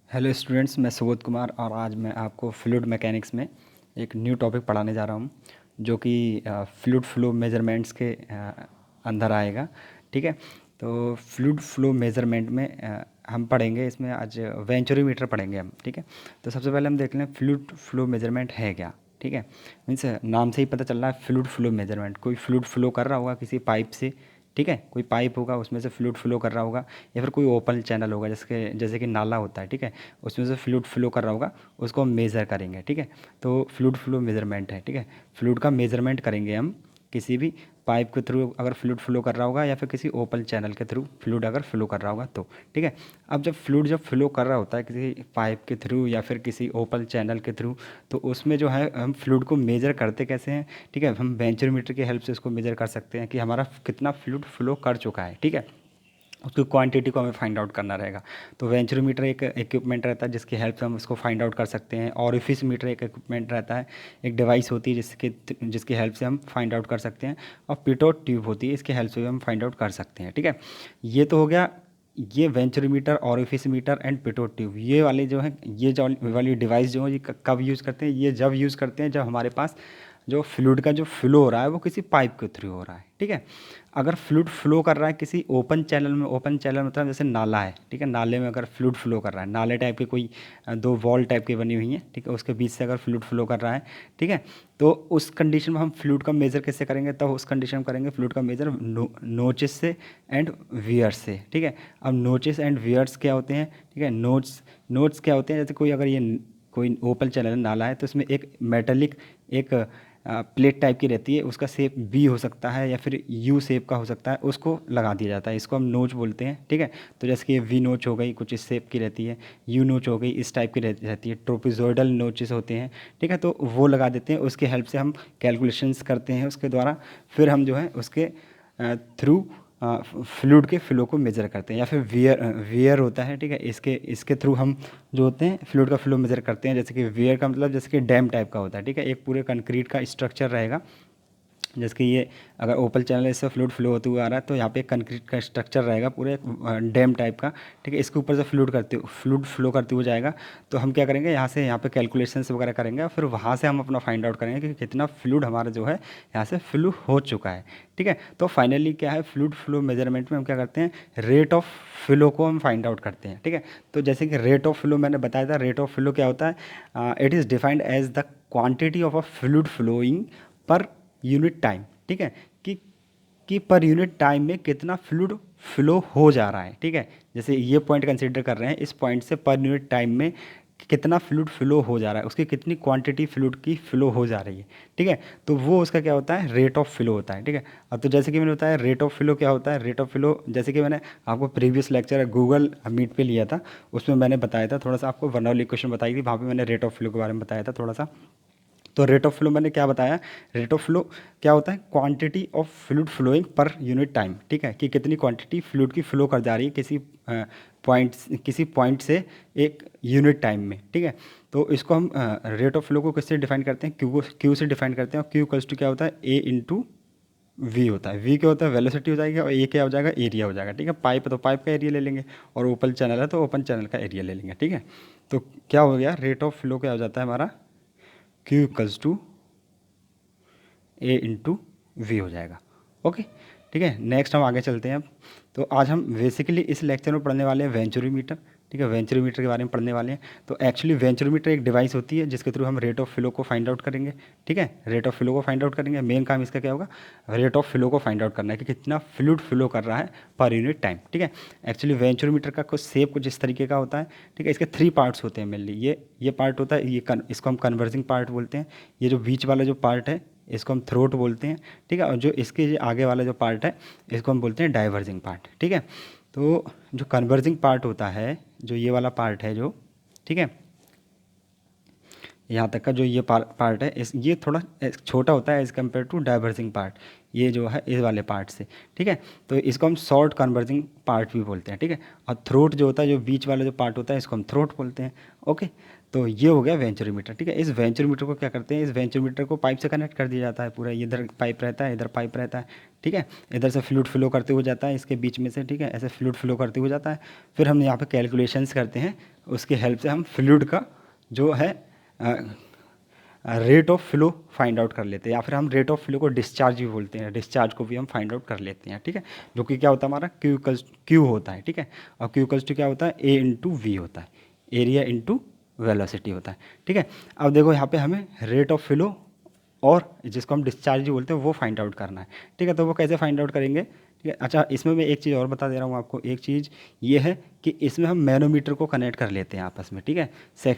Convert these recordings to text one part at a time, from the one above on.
Hello students, मैं सुबोध कुमार और आज मैं आपको फ्लूइड मैकेनिक्स में एक न्यू टॉपिक पढ़ाने जा रहा हूँ जो कि फ्लूइड फ्लो मेजरमेंट्स के अंदर आएगा। ठीक है, तो फ्लूइड फ्लो मेजरमेंट में हम पढ़ेंगे, इसमें आज वेंचुरीमीटर पढ़ेंगे हम। ठीक है, तो सबसे पहले हम देख लें फ्लूइड फ्लो मेजरमेंट है क्या। ठीक है, मीन्स नाम से ही पता चल रहा है फ्लूइड फ्लो मेजरमेंट, कोई फ्लूइड फ्लो कर रहा होगा किसी पाइप से। ठीक है, कोई पाइप होगा उसमें से फ्लूइड फ्लो कर रहा होगा, या फिर कोई ओपन चैनल होगा जैसे कि नाला होता है। ठीक है, उसमें से फ्लूइड फ्लो कर रहा होगा, उसको हम मेज़र करेंगे। ठीक है, तो फ्लूइड फ्लो मेजरमेंट है। ठीक है, फ्लूइड का मेजरमेंट करेंगे हम किसी भी पाइप के थ्रू अगर फ्लूइड फ्लो कर रहा होगा, या फिर किसी ओपन चैनल के थ्रू फ्लूइड अगर फ्लो कर रहा होगा तो। ठीक है, अब जब फ्लूइड फ्लो कर रहा होता है किसी पाइप के थ्रू या फिर किसी ओपन चैनल के थ्रू, तो उसमें जो है हम फ्लूइड को मेज़र करते कैसे हैं। ठीक है, हम बेंचोमीटर की हेल्प से इसको मेज़र कर सकते हैं कि हमारा कितना फ्लूइड फ्लो कर चुका है। ठीक है, उसकी क्वांटिटी को हमें फाइंड आउट करना रहेगा। तो वेंचुरोमीटर एक इक्विपमेंट रहता है जिसकी हेल्प से हम उसको फाइंड आउट कर सकते हैं। ऑरिफिस मीटर एक इक्विपमेंट रहता है, एक डिवाइस होती है जिसकी हेल्प से हम फाइंड आउट कर सकते हैं। और पिटोट ट्यूब होती है, इसकी हेल्प से भी हम फाइंड आउट कर सकते हैं। ठीक है, ये तो हो गया ये venturimeter, orifice meter and pitot tube. ये वाले जो है, ये जो वाली डिवाइस जो है, ये कब यूज़ करते हैं, ये जब यूज़ करते हैं जब हमारे पास जो फ्लूइड का जो फ्लो हो रहा है वो किसी पाइप के थ्रू हो रहा है। ठीक है, अगर फ्लूइड फ्लो कर रहा है किसी ओपन चैनल में, ओपन चैनल मतलब जैसे नाला है। ठीक है, नाले में अगर फ्लूइड फ्लो कर रहा है, नाले टाइप के कोई दो वॉल टाइप की बनी हुई हैं। ठीक है, उसके बीच से अगर फ्लूइड फ्लो कर रहा है, ठीक है, तो उस कंडीशन में हम फ्लूइड का मेज़र कैसे करेंगे, तब उस कंडीशन में करेंगे फ्लूइड का मेज़र नोचेस से एंड वियर्स से। ठीक है, अब नोचेस एंड वियर्स क्या होते हैं। ठीक है, नोट्स क्या होते हैं, जैसे कोई अगर ये कोई ओपन चैनल नाला है तो इसमें एक मेटेलिक एक प्लेट टाइप की रहती है, उसका शेप बी हो सकता है या फिर यू शेप का हो सकता है, उसको लगा दिया जाता है, इसको हम नोच बोलते हैं। ठीक है, तो जैसे कि वी नोच हो गई, कुछ इस शेप की रहती है, यू नोच हो गई, इस टाइप की रहती है, ट्रोपिजोइडल नोचेस होते हैं। ठीक है, तो वो लगा देते हैं, उसके हेल्प से हम कैलकुलेशंस करते हैं उसके द्वारा, फिर हम जो है उसके थ्रू फ्लूइड के फ्लो को मेज़र करते हैं। या फिर वियर होता है। ठीक है, इसके इसके थ्रू हम जो होते हैं फ्लूइड का फ्लो मेज़र करते हैं। जैसे कि वियर का मतलब जैसे कि डैम टाइप का होता है। ठीक है, एक पूरे कंक्रीट का स्ट्रक्चर रहेगा, जैसे कि ये अगर ओपन चैनल है, इससे फ्लूइड फ्लो होते हुए आ रहा है, तो यहाँ पे एक कंक्रीट का स्ट्रक्चर रहेगा पूरे डैम टाइप का। ठीक है, इसके ऊपर से फ्लूइड फ्लो करते हुए जाएगा। तो हम क्या करेंगे, यहाँ पे कैलकुलेशंस वगैरह करेंगे और फिर वहाँ से हम अपना फाइंड आउट करेंगे कि कितना फ्लूइड हमारा जो है यहाँ से फ्लो हो चुका है। ठीक है, तो फाइनली क्या है, फ्लूइड फ्लो मेजरमेंट में हम क्या करते हैं, रेट ऑफ फ्लो को हम फाइंड आउट करते हैं। ठीक है, तो जैसे कि रेट ऑफ फ्लो मैंने बताया था, रेट ऑफ फ्लो क्या होता है, it is defined as the quantity of a fluid flowing per unit time. ठीक है, कि पर यूनिट टाइम में कितना फ्लूइड फ्लो हो जा रहा है। ठीक है, जैसे ये पॉइंट कंसीडर कर रहे हैं, इस पॉइंट से पर यूनिट टाइम में कितना फ्लूइड फ्लो हो जा रहा है, उसकी कितनी क्वांटिटी फ्लूइड की फ्लो हो जा रही है। ठीक है, तो वो उसका क्या होता है, रेट ऑफ फ्लो होता है। ठीक है, अब तो जैसे कि मैंने बताया रेट ऑफ फ्लो क्या होता है, रेट ऑफ फ्लो जैसे कि मैंने आपको प्रीवियस लेक्चर गूगल मीट पे लिया था, उसमें मैंने बताया था थोड़ा सा, आपको वर्नौली क्वेश्चन बताई थी, वहाँ पे मैंने रेट ऑफ फ्लो के बारे में बताया था थोड़ा सा। तो रेट ऑफ फ्लो मैंने क्या बताया, रेट ऑफ फ्लो क्या होता है, quantity of fluid flowing per unit time. ठीक है, कि कितनी क्वांटिटी फ्लूइड की फ्लो कर जा रही है किसी पॉइंट से एक यूनिट टाइम में। ठीक है, तो इसको हम रेट ऑफ फ्लो को किससे डिफाइन करते हैं, क्यू से डिफाइन करते हैं। और क्यू इक्वल्स टू क्या होता है, ए इंटू वी होता है। वी क्या होता है, वेलोसिटी हो जाएगी, और ए क्या हो जाएगा, एरिया हो जाएगा। ठीक है, पाइप है तो पाइप का एरिया ले लेंगे, और ओपन चैनल है तो ओपन चैनल का एरिया ले लेंगे। ठीक है, तो क्या हो गया, रेट ऑफ फ्लो क्या हो जाता है हमारा, Q equals to A into V हो जाएगा। ओके, ठीक है, नेक्स्ट हम आगे चलते हैं अब। तो आज हम बेसिकली इस लेक्चर में पढ़ने वाले हैं वेंचुरीमीटर। ठीक है, वेंचुरीमीटर के बारे में पढ़ने वाले हैं। तो एक्चुअली वेंचुरीमीटर एक डिवाइस होती है जिसके थ्रू हम रेट ऑफ फ्लो को फाइंड आउट करेंगे। ठीक है, रेट ऑफ फ्लो को फाइंड आउट करेंगे, मेन काम इसका क्या होगा, रेट ऑफ फ्लो को फाइंड आउट करना है कि कितना फ्लूइड फ्लो कर रहा है पर यूनिट टाइम। ठीक है, एक्चुअली वेंचुरीमीटर का कुछ शेप कुछ इस तरीके का होता है। ठीक है, इसके 3 पार्ट्स होते हैं मेनली। ये पार्ट होता है, इसको हम कन्वर्जिंग पार्ट बोलते हैं। ये जो बीच वाला जो पार्ट है इसको हम थ्रोट बोलते हैं। ठीक है, और जो इसके आगे वाला जो पार्ट है इसको हम बोलते हैं डाइवर्जिंग पार्ट। ठीक है, तो जो कन्वर्जिंग पार्ट होता है, जो ये वाला पार्ट है जो, ठीक है, यहाँ तक का जो ये पार्ट है, ये थोड़ा छोटा होता है as compare to diverging part, ये जो है इस वाले पार्ट से। ठीक है, तो इसको हम शॉर्ट कन्वर्जिंग पार्ट भी बोलते हैं। ठीक है, और थ्रोट जो होता है, जो बीच वाला जो पार्ट होता है, इसको हम थ्रोट बोलते हैं। ओके, तो ये हो गया वेंचुरीमीटर, ठीक है। इस वेंचुरीमीटर को क्या करते हैं, इस वेंचुरीमीटर को पाइप से कनेक्ट कर दिया जाता है पूरा, इधर पाइप रहता है, इधर पाइप रहता है, ठीक है। इधर से फ्लूइड फ्लो करते हुए जाता है इसके बीच में से, ठीक है, ऐसे फ्लूइड फ्लो करते हुए जाता है। फिर हम यहाँ पे कैलकुलेशंस करते हैं, उसकी हेल्प से हम फ्लूइड का जो है rate of flow find out कर लेते हैं, या फिर हम रेट ऑफ फ्लो को डिस्चार्ज भी बोलते हैं, डिस्चार्ज को भी हम फाइंड आउट कर लेते हैं, ठीक है। जो कि क्या होता है हमारा क्यू होता है, ठीक है। और क्यू टू क्या होता है, ए इंटू वी होता है, एरिया इंटू वेलोसिटी होता है, ठीक है। अब देखो यहाँ पे हमें रेट ऑफ फ्लो और जिसको हम डिस्चार्ज भी बोलते हैं वो फाइंड आउट करना है, ठीक है। तो वो कैसे फाइंड आउट करेंगे, ठीक है। अच्छा, इसमें मैं एक चीज़ और बता दे रहा हूँ आपको, एक चीज़ ये है कि इसमें हम मैनोमीटर को कनेक्ट कर लेते हैं आपस में, ठीक है।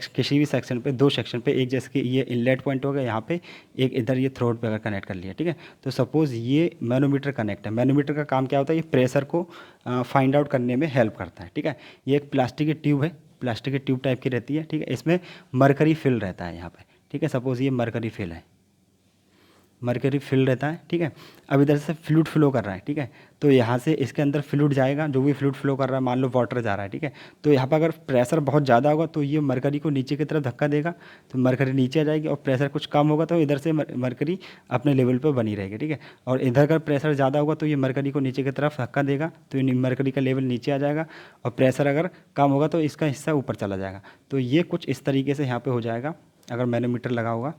किसी भी सेक्शन पे, दो सेक्शन पे, एक जैसे कि ये इनलेट पॉइंट हो गया यहाँ पे, एक इधर ये थ्रोट पे अगर कनेक्ट कर लिया, ठीक है। तो सपोज़ ये मैनोमीटर कनेक्ट है, मैनोमीटर का काम क्या होता है, ये प्रेशर को फाइंड आउट करने में हेल्प करता है, ठीक है। ये एक प्लास्टिक की ट्यूब है, प्लास्टिक की ट्यूब टाइप की रहती है, ठीक है। इसमें मरकरी फिल रहता है यहाँ पे, ठीक है। सपोज़ ये मरकरी फिल है, मरकरी फिल रहता है, ठीक है। अब इधर से फ्लूइड फ्लो कर रहा है, ठीक है। तो यहाँ से इसके अंदर फ्लूइड जाएगा, जो भी फ्लूइड फ्लो कर रहा है, मान लो वाटर जा रहा है, ठीक है। तो यहाँ पर अगर प्रेशर बहुत ज़्यादा होगा तो ये मरकरी को नीचे की तरफ धक्का देगा, तो मरकरी नीचे आ जाएगी, और प्रेशर कुछ कम होगा तो इधर से मरकरी अपने लेवल पर बनी रहेगी, ठीक है। और इधर अगर प्रेशर ज़्यादा होगा तो ये मरकरी को नीचे की तरफ धक्का देगा, तो ये मरकरी का लेवल नीचे आ जाएगा, और प्रेशर अगर कम होगा तो इसका हिस्सा ऊपर चला जाएगा। तो ये कुछ इस तरीके से यहाँ पर हो जाएगा अगर मैनोमीटर लगा होगा,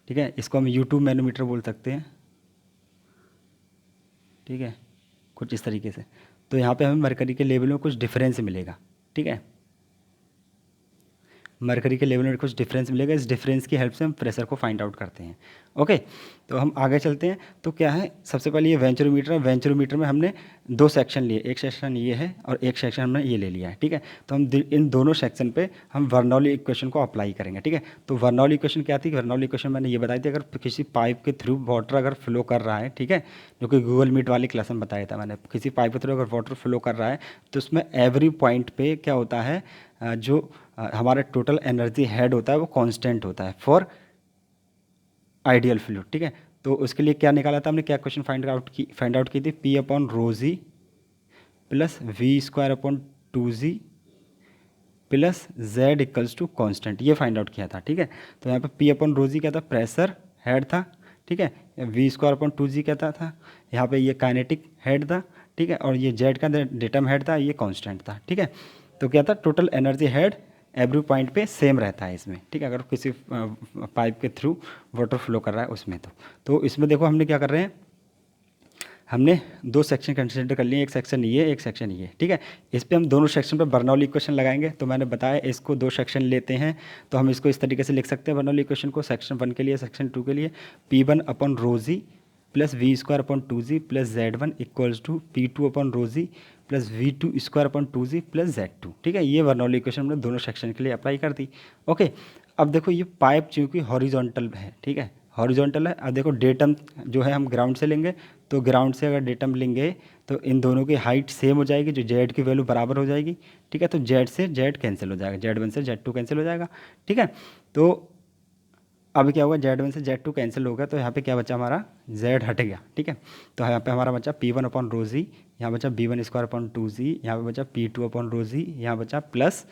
ठीक है। इसको हम यूट्यूब मैनोमीटर बोल सकते हैं, ठीक है, कुछ इस तरीके से। तो यहाँ पे हमें मरकरी के लेवल में कुछ डिफरेंस मिलेगा, ठीक है, मरकरी के लेवल में कुछ डिफरेंस मिलेगा, इस डिफरेंस की हेल्प से हम प्रेशर को फाइंड आउट करते हैं। ओके, तो हम आगे चलते हैं। तो क्या है, सबसे पहले ये वेंचुरोमीटर है, वेंचुरोमीटर में हमने दो सेक्शन लिए, एक सेक्शन ये है और एक सेक्शन हमने ये ले लिया है, ठीक है। तो हम इन दोनों सेक्शन पे हम बर्नौली इक्वेशन को अप्लाई करेंगे, ठीक है। तो बर्नौली इक्वेशन क्या थी, बर्नौली इक्वेशन मैंने ये बताई थी, अगर किसी पाइप के थ्रू वाटर अगर फ्लो कर रहा है, ठीक है, जो कि गूगल मीट वाली क्लास में बताया था मैंने, किसी पाइप के थ्रू अगर वाटर फ्लो कर रहा है तो उसमें एवरी पॉइंट पे क्या होता है, जो हमारा टोटल एनर्जी हेड होता है वो कांस्टेंट होता है फॉर आइडियल फ्लूइड, ठीक है। तो उसके लिए क्या निकाला था हमने, क्या क्वेश्चन फाइंड आउट की थी, P upon rho G plus V square upon two G plus Z equals to constant, ये फाइंड आउट किया था, ठीक है। तो यहाँ पे पी अपॉन रो जी क्या था, प्रेशर हेड था, ठीक है। वी स्क्वायर अपॉन टू जी क्या था, यहाँ पे ये काइनेटिक हेड था, ठीक है। और ये जेड का डेटम हेड था, ये कॉन्स्टेंट था, ठीक है। तो क्या था, total energy head every point पे सेम रहता है इसमें, ठीक है, अगर किसी पाइप के थ्रू वाटर फ्लो कर रहा है उसमें। तो इसमें देखो हमने क्या कर रहे हैं, हमने दो सेक्शन कंसिडर कर लिए, एक सेक्शन ये, एक सेक्शन ये, ठीक है। इस पे हम दोनों सेक्शन पे बर्नौली इक्वेशन लगाएंगे। तो मैंने बताया इसको दो सेक्शन लेते हैं तो हम इसको इस तरीके से लिख सकते हैं बर्नौली इक्वेशन को, सेक्शन 1 के लिए, सेक्शन 2 के लिए, P1 upon rho G plus V square upon two G plus Z1 equals to P2 upon rho G plus V2 square upon two G plus Z2, ठीक है। ये बर्नौली इक्वेशन हमने दोनों सेक्शन के लिए अप्लाई कर दी। ओके, अब देखो ये पाइप चूँकि हॉरिजॉन्टल है, ठीक है, हॉरिजॉन्टल है। अब देखो डेटम जो है हम ग्राउंड से लेंगे, तो ग्राउंड से अगर डेटम लेंगे तो इन दोनों की हाइट सेम हो जाएगी, जो जेड की वैल्यू बराबर हो जाएगी, ठीक है। तो जेड से जेड कैंसिल हो जाएगा, Z1 से Z2 कैंसिल हो जाएगा, ठीक है। तो अब क्या होगा, Z1 से Z2 कैंसिल हो गया, तो यहाँ पे क्या बचा हमारा, Z हट गया, ठीक है। तो यहाँ पे हमारा बचा P1 अपॉन रो जी, यहाँ बचा B1 स्क्वायर अपॉन टू जी, यहाँ पे बचा P2 अपॉन रो जी, यहाँ बचा plus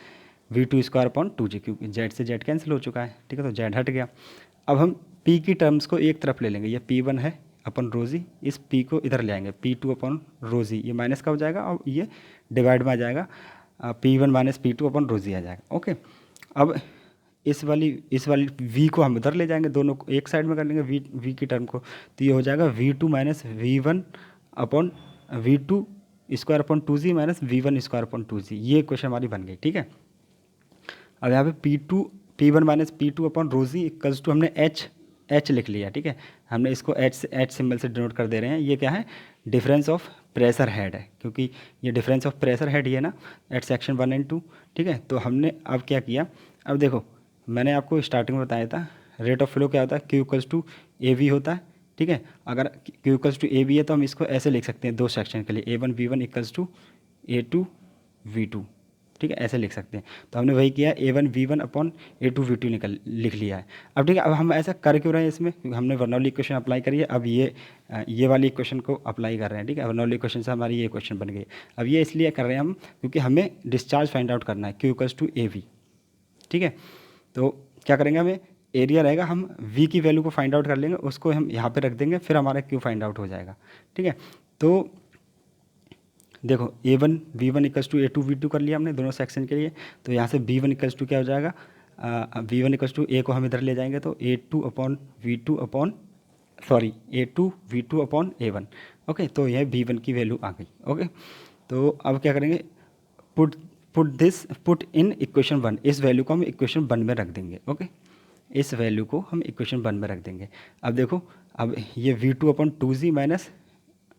V2 square upon two g, क्योंकि Z से Z कैंसिल हो चुका है, ठीक है। तो Z हट गया। अब हम P की टर्म्स को एक तरफ ले लेंगे, ये P1 है अपन रोजी, इस P को इधर ले आएंगे, P2 अपन रोजी, ये माइनस का हो जाएगा और ये डिवाइड में आ जाएगा, P1 माइनस P2 अपन रोजी आ जाएगा। ओके, अब इस वाली V को हम उधर ले जाएंगे, दोनों को एक साइड में कर लेंगे, V की टर्म को, तो ये हो जाएगा V2 minus V1 upon V2 square upon two g minus V1 square upon two g, ये क्वेश्चन हमारी बन गई, ठीक है। अब यहाँ पे P1 माइनस P2 अपॉन रोजी इक्वल्स टू हमने H लिख लिया, ठीक है। हमने इसको H सिंबल से डिनोट कर दे रहे हैं। ये क्या है, डिफरेंस ऑफ प्रेशर हेड है, क्योंकि ये डिफरेंस ऑफ प्रेशर हेड ये ना एट सेक्शन 1 एंड 2, ठीक है। तो हमने अब क्या किया, अब देखो मैंने आपको स्टार्टिंग में बताया था रेट ऑफ फ्लो क्या होता है, Q इक्वल्स टू AV होता है, ठीक है। अगर Q इक्वल्स टू AV है तो हम इसको ऐसे लिख सकते हैं दो सेक्शन के लिए, A1 V1 equals to A2 V2, ठीक है, ऐसे लिख सकते हैं। तो हमने वही किया, A1 V1 upon A2 V2 लिख लिया है। अब ठीक है, अब हम ऐसा कर क्यों रहे हैं इसमें, क्योंकि हमने बर्नौली इक्वेशन अप्लाई करी है। अब ये वाली इक्वेशन को अप्लाई कर रहे हैं, ठीक है। बर्नौली इक्वेशन से हमारी ये इक्वेशन बन गई। अब ये इसलिए कर रहे हैं हम क्योंकि हमें डिस्चार्ज फाइंड आउट करना है, Q इक्वल्स टू AV, ठीक है। तो क्या करेंगे, हमें एरिया रहेगा, हम v की वैल्यू को फाइंड आउट कर लेंगे, उसको हम यहाँ पे रख देंगे, फिर हमारा q फाइंड आउट हो जाएगा। ठीक है। तो देखो a1 v1 equals to a2 v2 कर लिया हमने दोनों सेक्शन के लिए। तो यहाँ से b1 इक्वल्स टू क्या हो जाएगा, v1 इक्वल्स टू a को हम इधर ले जाएंगे तो a2 upon v2 upon a2 v2 upon a1। Okay, तो यह b1 की वैल्यू आ गई। ओके, तो अब क्या करेंगे, पुट इन इक्वेशन 1, इस वैल्यू को हम इक्वेशन 1 में रख देंगे। ओके, इस वैल्यू को हम इक्वेशन 1 में रख देंगे। अब देखो, अब ये v2 upon 2z minus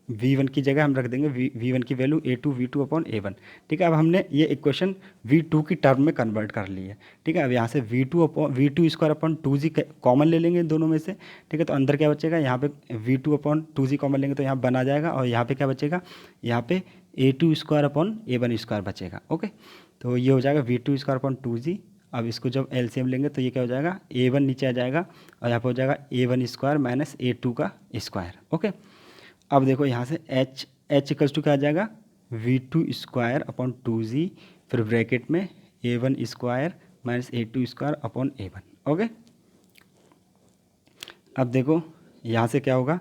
v1 की जगह हम रख देंगे v1 की value a2 v2 upon a1। ठीक है, अब हमने ये इक्वेशन v2 की टर्म में कन्वर्ट कर ली है। ठीक है, अब यहाँ से v2 square upon 2z common ले लेंगे दोनों में से। ठीक है, तो अंदर क्या बचेगा, यहाँ पे v2 अपॉन 2z कॉमन लेंगे तो यहाँ बन आ जाएगा, और यहाँ पे क्या बचेगा, यहाँ पे a2 square upon a1 square बचेगा। ओके, तो ये हो जाएगा v2 स्क्वायर अपॉन 2z। अब इसको जब एलसीएम लेंगे तो ये क्या हो जाएगा, a1 नीचे आ जाएगा, और यहाँ पे हो जाएगा a1 स्क्वायर माइनस a2 का स्क्वायर। ओके, अब देखो यहाँ से h इक्वल्स टू क्या आ जाएगा, v2 स्क्वायर अपॉन 2z, फिर ब्रैकेट में a1 square minus a2 square upon a1। Okay, अब देखो यहाँ से क्या होगा,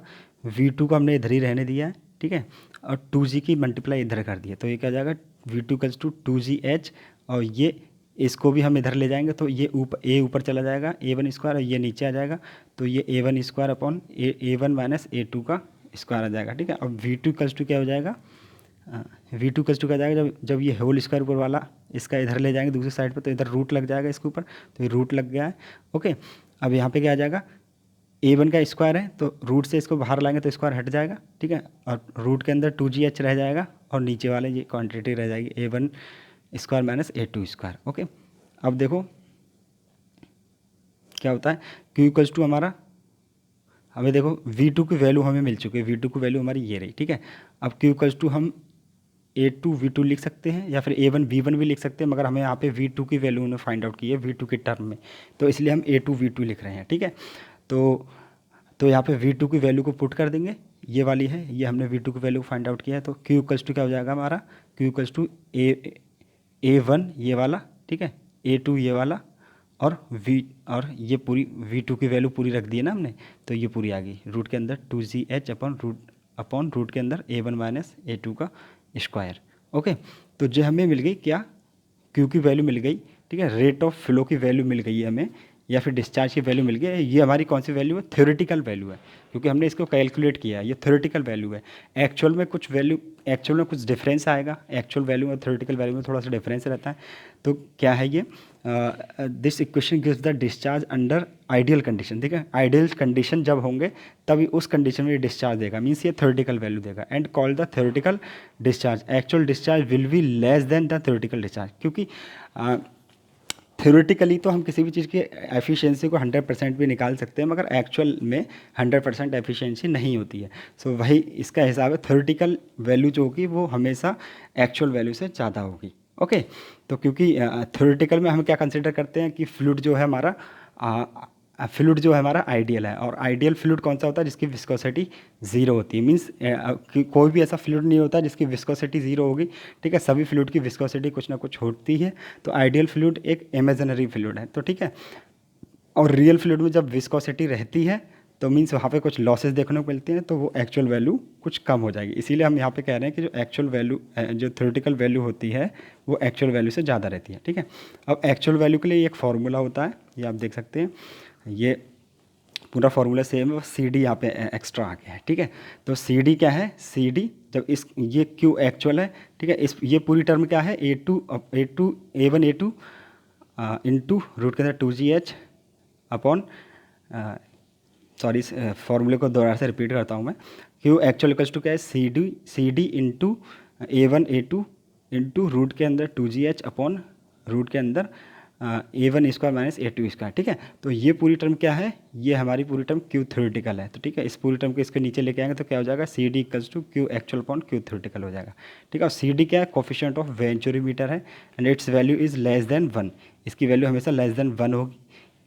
v2 को हमने इधर ही रहने दिया है। ठीक है, और 2z की मल्टीप्लाई इधर कर दिया, तो ये क्या आ जाएगा, v2 इक्वल्स टू 2zh, और ये इसको भी हम इधर ले जाएंगे तो ये ऊपर चला जाएगा a1 स्क्वायर, और ये नीचे आ जाएगा, तो ये a1 square upon a1 minus a2 का स्क्वायर आ जाएगा। ठीक है, अब v2 इक्वल्स टू क्या हो जाएगा, v2 इक्वल्स टू क्या जाएगा, जब ये होल स्क्वायर ऊपर वाला इसका इधर ले जाएंगे दूसरी साइड पे, तो इधर रूट लग जाएगा इसके ऊपर, तो ये रूट लग गया है। ओके, अब यहाँ पे क्या आ जाएगा, a1 का स्क्वायर है तो रूट से इसको बाहर लाएंगे तो स्क्वायर हट जाएगा। ठीक है, और रूट के अंदर 2gh रह जाएगा, और नीचे वाले ये क्वांटिटी रह जाएगी a1 square minus a2 square. Okay, अब देखो क्या होता है, q इक्वल्स टू हमारा, हमें देखो v2 की वैल्यू हमें मिल चुकी है, v2 की वैल्यू हमारी ये रही। ठीक है, अब q इक्वल्स टू हम a2 v2 लिख सकते हैं, या फिर a1 v1 भी लिख सकते हैं, मगर हमें यहाँ पे v2 की वैल्यू उन्होंने फाइंड आउट की है v2 के टर्म में, तो इसलिए हम a2 v2 लिख रहे हैं। ठीक है, तो यहाँ पे v2 की वैल्यू को पुट कर देंगे, ये वाली है, ये हमने v2 की वैल्यू फाइंड आउट किया है। तो q इक्वल्स टू क्या हो जाएगा हमारा, q इक्वल्स टू a1 ये वाला, ठीक है, a2 ये वाला, और ये पूरी v2 की वैल्यू पूरी रख दी है ना हमने, तो ये पूरी आ गई रूट के अंदर 2gh अपॉन रूट के अंदर a1 माइनस a2 का स्क्वायर। ओके, तो जो हमें मिल गई क्या, q की वैल्यू मिल गई। ठीक है, रेट ऑफ फ्लो की वैल्यू मिल गई है हमें, या फिर डिस्चार्ज की वैल्यू मिल गई है। ये हमारी कौन सी वैल्यू है, थ्योरेटिकल वैल्यू है, क्योंकि हमने इसको कैलकुलेट किया है, ये थ्योरेटिकल वैल्यू है। एक्चुअल में कुछ डिफरेंस आएगा, एक्चुअल वैल्यू और थ्योरेटिकल वैल्यू में थोड़ा सा डिफरेंस रहता है। तो क्या है ये, this equation gives the discharge under ideal condition. ठीक है, आइडियल कंडीशन जब होंगे तभी उस कंडीशन में डिस्चार्ज देगा, मीन्स ये थ्योरेटिकल वैल्यू देगा। And call the theoretical discharge, actual discharge will be less than the theoretical discharge, क्योंकि थ्योरेटिकली तो हम किसी भी चीज़ की एफिशिएंसी को 100% भी निकाल सकते हैं, मगर एक्चुअल में 100% एफिशिएंसी नहीं होती है। सो वही इसका हिसाब है, थ्योरेटिकल वैल्यू जो होगी वो हमेशा एक्चुअल वैल्यू से ज़्यादा होगी। ओके, तो क्योंकि थ्योरेटिकल में हम क्या कंसिडर करते हैं कि फ्लूइड जो है हमारा आइडियल है, और आइडियल फ्लूइड कौन सा होता है, जिसकी विस्कोसिटी ज़ीरो होती है। मीन्स कोई भी ऐसा फ्लूइड नहीं होता जिसकी विस्कोसिटी ज़ीरो होगी। ठीक है, सभी फ्लूइड की विस्कोसिटी कुछ ना कुछ होती है, तो आइडियल फ्लूइड एक इमेजिनरी फ्लूइड है। तो ठीक है, और रियल फ्लूइड में जब विस्कोसिटी रहती है तो मीन्स वहाँ पे कुछ लॉसेस देखने को मिलती हैं, तो वो एक्चुअल वैल्यू कुछ कम हो जाएगी। इसीलिए हम यहाँ पे कह रहे हैं कि जो एक्चुअल वैल्यू, जो थ्योरेटिकल वैल्यू होती है वो एक्चुअल वैल्यू से ज़्यादा रहती है। ठीक है, अब एक्चुअल वैल्यू के लिए एक फार्मूला होता है, ये आप देख सकते हैं, ये पूरा फार्मूला सेम है, सी डी यहाँ पे एक्स्ट्रा आ गया है। ठीक है, तो सी डी क्या है, सी डी जब ये क्यू एक्चुअल है। ठीक है, ये पूरी टर्म क्या है, a1 a2 इंटू रूट के अंदर 2gh अपॉन, सॉरी फार्मूले को दोबारा से रिपीट करता हूँ मैं, क्यू एक्चुअल इक्वल्स टू क्या है, C D into a1 a2 into root के अंदर 2gh अपॉन रूट के अंदर a1 square minus a2 square. ठीक है, तो ये पूरी टर्म क्या है, ये हमारी पूरी टर्म क्यू थ्योरेटिकल है। तो ठीक है, इस पूरी टर्म को इसके नीचे लेके आएंगे तो क्या हो जाएगा, C D equals to Q actual upon Q theoretical हो जाएगा। ठीक है, और सी डी क्या है, कोफिशिएंट ऑफ वेंचुरीमीटर है, and its value is less than 1। इसकी वैल्यू हमेशा लेस देन 1 होगी।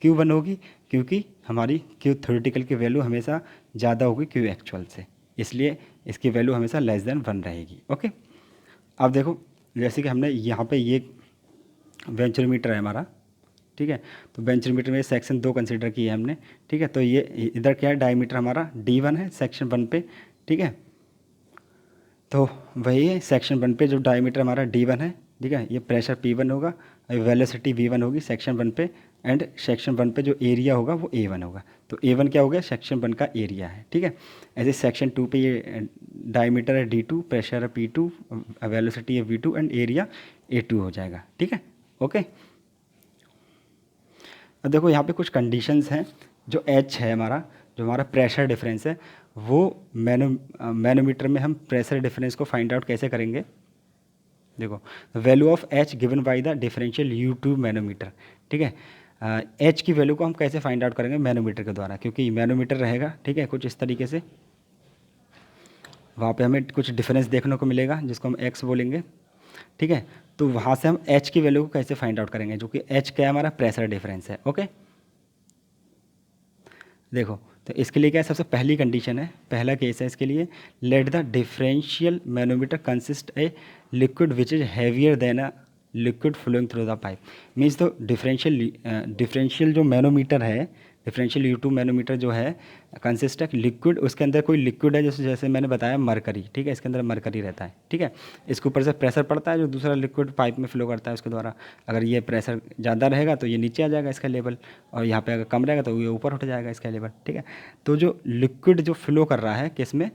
क्यों 1 होगी, क्योंकि हमारी क्यू थ्योरेटिकल की वैल्यू हमेशा ज़्यादा होगी क्यू एक्चुअल से, इसलिए इसकी वैल्यू हमेशा लेस देन 1 रहेगी। ओके, अब देखो जैसे कि हमने यहाँ पे ये वेंचुरीमीटर है हमारा, ठीक है। तो बेंचोमीटर में सेक्शन 2 कंसिडर किया है हमने, ठीक है। तो ये इधर क्या है, डायमीटर हमारा D1 है सेक्शन 1 पे, ठीक है। तो वही है सेक्शन 1 पे जो डायमीटर हमारा D1 है, ठीक है। ये प्रेशर P1 होगा, वेलोसिटी V1 होगी सेक्शन 1 पे, एंड सेक्शन 1 पे जो एरिया होगा वो A1 होगा। तो A1 क्या हो गया, सेक्शन 1 का एरिया है, ठीक है। ऐसे सेक्शन 2 पे ये डायमीटर है D2, प्रेशर है P2, वेलोसिटी है V2 एंड एरिया A2 हो जाएगा, ठीक है। ओके, अब देखो यहाँ पे कुछ कंडीशंस हैं। जो H है हमारा, जो हमारा प्रेशर डिफरेंस है, वो मैनोमीटर में हम प्रेशर डिफरेंस को फाइंड आउट कैसे करेंगे। देखो, value of H given by the differential U2 manometer, ठीक है। H की वैल्यू को हम कैसे फाइंड आउट करेंगे, मैनोमीटर के द्वारा, क्योंकि मैनोमीटर रहेगा, ठीक है, कुछ इस तरीके से। वहाँ पे हमें कुछ डिफरेंस देखने को मिलेगा जिसको हम X बोलेंगे, ठीक है। तो वहाँ से हम H की वैल्यू को कैसे फाइंड आउट करेंगे, जो कि H क्या है, हमारा प्रेशर डिफरेंस है। ओके, देखो, तो इसके लिए क्या है, सबसे पहली कंडीशन है, पहला केस है इसके लिए, let the differential manometer consist a liquid which is heavier than a liquid flowing through the pipe. Means तो डिफरेंशियल जो मैनोमीटर है, डिफरेंशियल U2 मैनोमीटर जो है, कंसिस्ट है लिक्विड, उसके अंदर कोई लिक्विड है, जैसे जैसे मैंने बताया मरकरी, ठीक है, इसके अंदर मरकरी रहता है, ठीक है। इसके ऊपर से प्रेशर पड़ता है जो दूसरा लिक्विड पाइप में फ्लो करता है उसके द्वारा। अगर ये प्रेशर ज़्यादा रहेगा तो ये नीचे आ जाएगा इसका लेवल, और यहाँ पे अगर कम रहेगा तो ये ऊपर उठ जाएगा इसका लेवल, ठीक है। तो जो लिक्विड जो फ्लो कर रहा है किस में,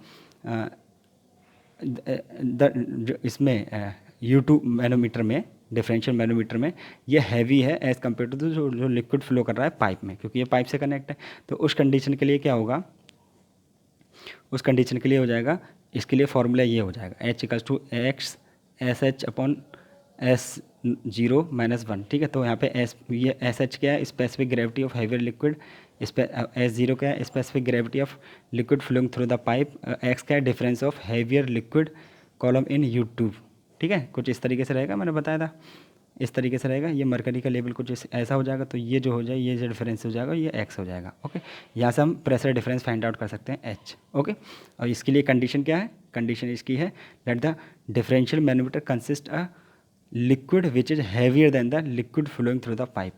जो इसमें U2 मैनोमीटर में, डिफरेंशियल मैनोमीटर में, ये हैवी है एज़ कम्पेयर टू जो लिक्विड फ्लो कर रहा है पाइप में, क्योंकि ये पाइप से कनेक्ट है। तो उस कंडीशन के लिए क्या होगा, उस कंडीशन के लिए हो जाएगा, इसके लिए फॉर्मूला ये हो जाएगा, H=X SH अपॉन S0-1, ठीक है। तो यहाँ पे ये SH क्या है, specific gravity of heavier liquid, S0 क्या है, specific gravity of liquid flowing through the pipe, X क्या है, difference of heavier liquid column in U2, ठीक है। कुछ इस तरीके से रहेगा, मैंने बताया था इस तरीके से रहेगा। ये मरकरी का लेवल कुछ ऐसा हो जाएगा, तो ये जो हो जाए, ये जो डिफरेंस हो जाएगा, ये X हो जाएगा। ओके, यहाँ से हम प्रेशर डिफरेंस फाइंड आउट कर सकते हैं H। ओके, और इसके लिए कंडीशन क्या है, कंडीशन इसकी है, let the differential manometer consist a liquid which is heavier than the liquid flowing through the pipe,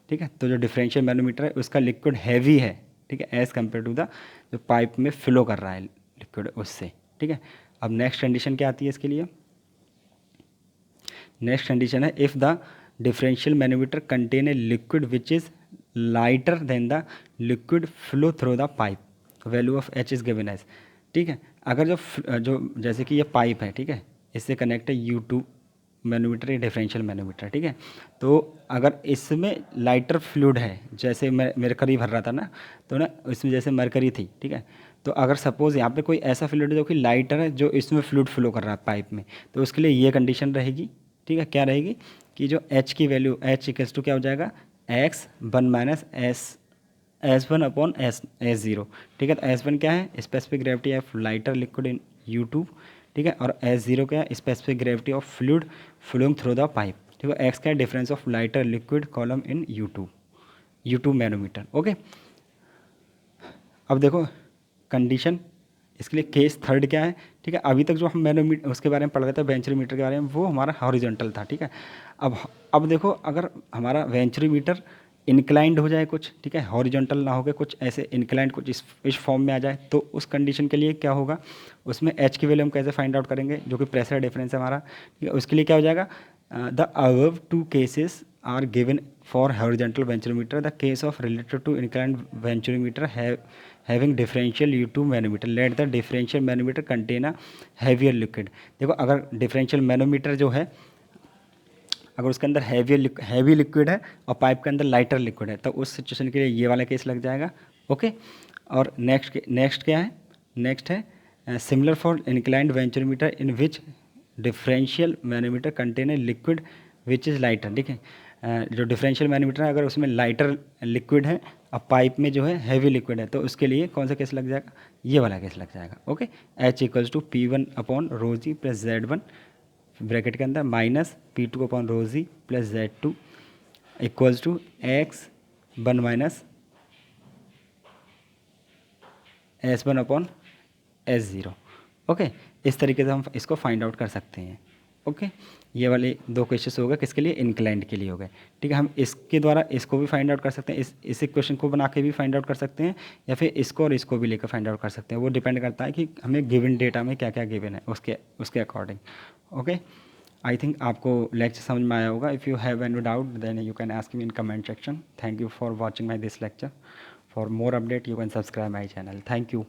ठीक है। तो जो डिफरेंशियल मैनोमीटर है उसका लिक्विड हैवी है, ठीक है, एज़ कम्पेयर टू द जो पाइप में फ्लो कर रहा है लिक्विड उससे, ठीक है। अब नेक्स्ट कंडीशन क्या आती है इसके लिए, नेक्स्ट कंडीशन है, if the differential manometer contain a liquid which is lighter than the liquid flow through the pipe, value of H is given as, ठीक है। अगर जो जैसे कि ये पाइप है, ठीक है, इससे कनेक्ट है U2 मैनोमीटर, ये डिफरेंशियल मैनोमीटर, ठीक है। तो अगर इसमें लाइटर फ्लूइड है, जैसे मैं मरकरी भर रहा था ना, तो ना इसमें जैसे मरकरी थी, ठीक है। तो अगर सपोज़ यहाँ पे कोई ऐसा फ्लूइड है जो कि लाइटर है, जो इसमें फ्लूइड फ्लो कर रहा है पाइप में, तो उसके लिए ये कंडीशन रहेगी, ठीक है। क्या रहेगी कि जो H की वैल्यू, H= क्या हो जाएगा, S1 अपॉन S0, ठीक है। तो S1 क्या है, specific gravity of lighter liquid in U2, ठीक है, और S0 क्या है, specific gravity of fluid flowing through the pipe, ठीक है। X क्या है, difference of lighter liquid column in U2 manometer. Okay, अब देखो कंडीशन, इसके लिए केस थर्ड क्या है, ठीक है। अभी तक जो हम मैनोमीटर उसके बारे में पढ़ रहे थे, वेंचुरीमीटर के बारे में, वो हमारा हॉरिजॉन्टल था, ठीक है। अब देखो, अगर हमारा वेंचुरीमीटर इंक्लाइंड हो जाए कुछ, ठीक है, हॉरिजॉन्टल ना होकर कुछ ऐसे इंक्लाइंड कुछ इस फॉर्म में आ जाए, तो उस कंडीशन के लिए क्या होगा, उसमें H की वैल्यू हम कैसे फाइंड आउट करेंगे, जो कि प्रेशर डिफरेंस है हमारा, ठीक है। उसके लिए क्या हो जाएगा, the above two cases are given for horizontal venturimeter, the case of related to inclined venturimeter having differential U2 manometer, let the differential manometer contain a heavier liquid. देखो, अगर डिफरेंशियल मैनोमीटर जो है, अगर उसके अंदर हैवी लिक्विड है और pipe के अंदर लाइटर लिक्विड है, तो उस सिचुएशन के लिए ये वाला केस लग जाएगा। ओके, और नेक्स्ट क्या है, नेक्स्ट है similar for inclined venturimeter in which differential manometer contain a liquid which is lighter, ठीक है। जो डिफरेंशियल मैनोमीटर है, अगर उसमें लाइटर लिक्विड है और पाइप में जो है हैवी लिक्विड है, तो उसके लिए कौन सा केस लग जाएगा, ये वाला केस लग जाएगा। ओके, H=P1/ρg+Z1 ब्रैकेट के अंदर minus P2/ρg plus Z2 equals to X1 minus S1/S0। Okay, इस तरीके से हम इसको फाइंड आउट कर सकते हैं। ओके, ये वाले दो क्वेश्चंस हो गए किसके लिए, इंक्लाइंड के लिए हो गए। ठीक है, हम इसके द्वारा इसको भी फाइंड आउट कर सकते हैं, इस इक्वेशन को बना के भी फाइंड आउट कर सकते हैं, या फिर इसको और इसको भी लेकर फाइंड आउट कर सकते हैं। वो डिपेंड करता है कि हमें गिवन डेटा में क्या क्या गिवन है उसके उसके अकॉर्डिंग। ओके, आई थिंक आपको लेक्चर समझ में आया होगा। If you have any doubt then you can ask me in comment section. Thank you for watching my this lecture. For more update you can subscribe my channel. Thank you.